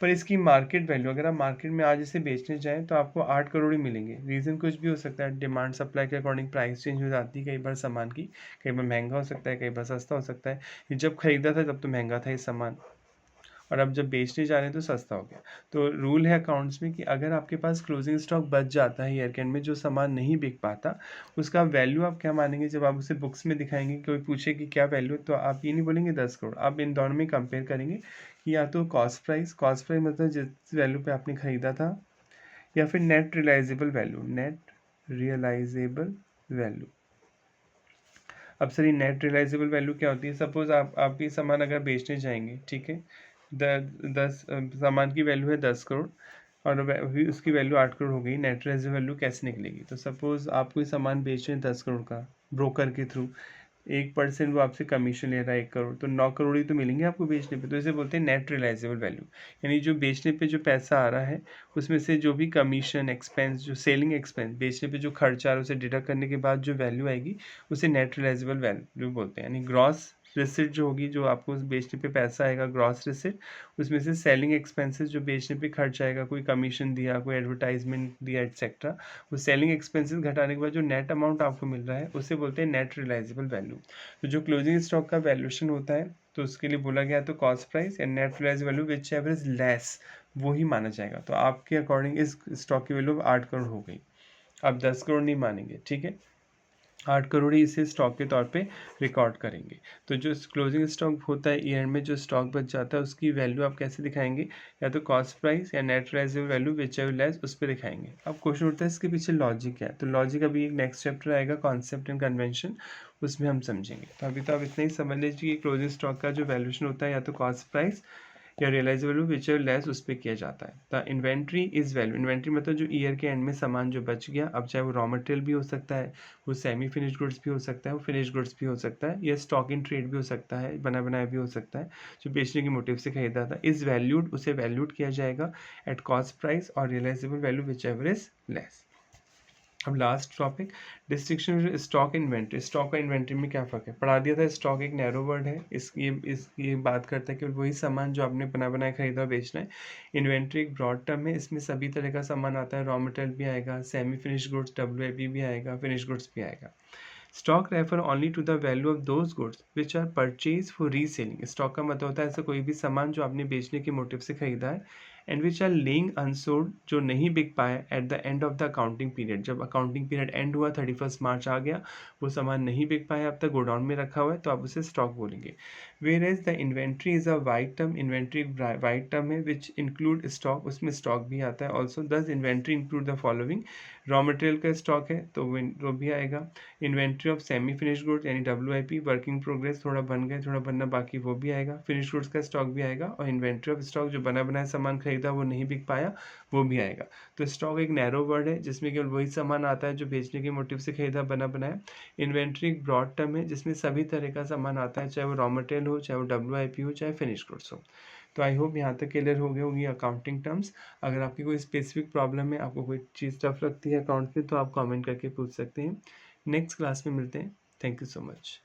पर इसकी मार्केट वैल्यू अगर आप मार्केट में आज इसे बेचने जाएं तो आपको 8 करोड़ ही मिलेंगे। रीज़न कुछ भी हो सकता है, डिमांड सप्लाई के अकॉर्डिंग प्राइस चेंज हो जाती है कई बार सामान की, कई बार महंगा हो सकता है, कई बार सस्ता हो सकता है। जब खरीदा था तब तो महंगा था ये सामान, और अब जब बेचने जा रहे हैं तो सस्ता हो गया। तो रूल है अकाउंट्स में कि अगर आपके पास क्लोजिंग स्टॉक बच जाता है ईयर के एंड में, जो सामान नहीं बिक पाता, उसका वैल्यू आप क्या मानेंगे? जब आप उसे बुक्स में दिखाएंगे, कोई पूछे कि क्या वैल्यू, तो आप ये नहीं बोलेंगे 10 करोड़, आप इन दोनों में कंपेयर करेंगे कि या तो कॉस्ट प्राइस मतलब जिस वैल्यू पे आपने खरीदा था, या फिर नेट रियलाइजेबल वैल्यू। अब सर ये नेट रियलाइजेबल वैल्यू क्या होती है? सपोज आप ये सामान अगर बेचने जाएंगे, ठीक है, सामान की वैल्यू है 10 करोड़ और अभी उसकी वैल्यू 8 करोड़ हो गई, नेट रियलाइजेबल वैल्यू कैसे निकलेगी? तो सपोज आप कोई सामान बेच रहे हैं 10 करोड़ का ब्रोकर के थ्रू, 1% वो आपसे कमीशन ले रहा है 1 करोड़, तो 9 करोड़ ही तो मिलेंगे आपको बेचने पे। तो इसे बोलते हैं नेट रियलाइजेबल वैल्यू, यानी जो बेचने पे जो पैसा आ रहा है उसमें से जो भी कमीशन एक्सपेंस, जो सेलिंग एक्सपेंस, बेचने पे जो खर्चा आ रहा है उसे डिडक्ट करने के बाद जो वैल्यू आएगी उसे नेट रियलाइजेबल वैल्यू बोलते हैं। यानी ग्रॉस रिसिट जो होगी, जो आपको बेचने पे पैसा आएगा, ग्रॉस रिसिट, उसमें से सेलिंग एक्सपेंसेस जो बेचने पे खर्च आएगा, कोई कमीशन दिया, कोई एडवर्टाइजमेंट दिया, एटसेट्रा, वो सेलिंग एक्सपेंसेस घटाने के बाद जो नेट अमाउंट आपको मिल रहा है उसे बोलते हैं नेट रियलाइजेबल वैल्यू। तो जो क्लोजिंग स्टॉक का वैल्यूएशन होता है, तो उसके लिए बोला गया तो कॉस्ट प्राइस या net realisable value whichever is less, वो ही माना जाएगा। तो आपके अकॉर्डिंग इस स्टॉक की वैल्यू 8 करोड़ हो गई, आप 10 करोड़ नहीं मानेंगे, ठीक है, 8 करोड़ ही इसे स्टॉक के तौर पे रिकॉर्ड करेंगे। तो जो क्लोजिंग स्टॉक होता है ईयर में, जो स्टॉक बच जाता है, उसकी वैल्यू आप कैसे दिखाएंगे? या तो कॉस्ट प्राइस या net realisable value whichever less, उस पर दिखाएंगे। अब क्वेश्चन उठता है इसके पीछे लॉजिक क्या है? तो लॉजिक अभी एक नेक्स्ट चैप्टर आएगा, कॉन्सेप्ट एंड कन्वेंशन, उसमें हम समझेंगे। तो अभी तो आप इतना ही समझ लीजिए कि क्लोजिंग स्टॉक का जो वैल्यूएशन होता है या तो कॉस्ट प्राइस या realise value whichever less, उस पर किया जाता है। The inventory is value, inventory मतलब जो ईयर के एंड में सामान जो बच गया, अब चाहे वो रॉ मटेरियल भी हो सकता है, वो सेमी फिनिश गुड्स भी हो सकता है, वो फिनिश गुड्स भी हो सकता है, या स्टॉक इन ट्रेड भी हो सकता है, बना बनाया भी हो सकता है, जो बेचने के मोटिव से खरीदा था, इज वैल्यूड, उसे वैल्यूड किया जाएगा एट कॉस्ट प्राइस और realisable value whichever is less. अब last topic, distinction stock inventory. Stock और इन्वेंट्री में क्या फ़र्क है? पढ़ा दिया था। स्टॉक एक नैरो वर्ड है, ये बात करता है कि वही सामान जो आपने बना बनाया खरीदा बेचना है। इन्वेंट्री एक ब्रॉड टर्म है, इसमें सभी तरह का सामान आता है, रॉ मटेरियल भी आएगा, सेमी फिनिश गुड्स WIP भी आएगा, फिनिश गुड्स भी आएगा। Stock refer only to the value of those goods which are purchase for reselling. Stock का मतलब होता है ऐसा कोई भी सामान जो आपने बेचने के मोटिव से खरीदा है, and which are lying unsold, जो नहीं बिक पाया at the end of the accounting period. जब अकाउंटिंग पीरियड एंड हुआ, 31 मार्च आ गया, वो सामान नहीं बिक पाया, अब तक गोडाउन में रखा हुआ है, तो आप उसे स्टॉक बोलेंगे। Whereas the inventory is a wide term, inventory wide term है विच इंक्लूड स्टॉक, उसमें स्टॉक भी आता है also. This inventory include the following, raw material का स्टॉक है तो वो भी आएगा। Inventory of semi finish goods यानी WIP, वर्किंग प्रोग्रेस, थोड़ा बन गए थोड़ा बनना बाकी, वो भी आएगा। फिनिश गुड्स का स्टॉक भी आएगा, और इन्वेंट्री ऑफ स्टॉक जो बना बनाया सामान खरीदा वो नहीं बिक पाया, वो भी आएगा। तो स्टॉक एक नैरो वर्ड है जिसमें केवल वही सामान आता है जो बेचने के मोटिव से खरीदा बना बनाया। इन्वेंट्री एक ब्रॉड टर्म है जिसमें सभी तरह का सामान आता है, चाहे वो रॉ मटेरियल हो, चाहे वो WIP हो, चाहे फिनिश गुड्स हो। तो आई होप यहाँ तक क्लियर हो गई होगी अकाउंटिंग टर्म्स। अगर आपकी कोई स्पेसिफिक प्रॉब्लम है, आपको कोई चीज़ टफ लगती है अकाउंट में, तो आप कमेंट करके पूछ सकते हैं। नेक्स्ट क्लास में मिलते हैं। Thank you so much.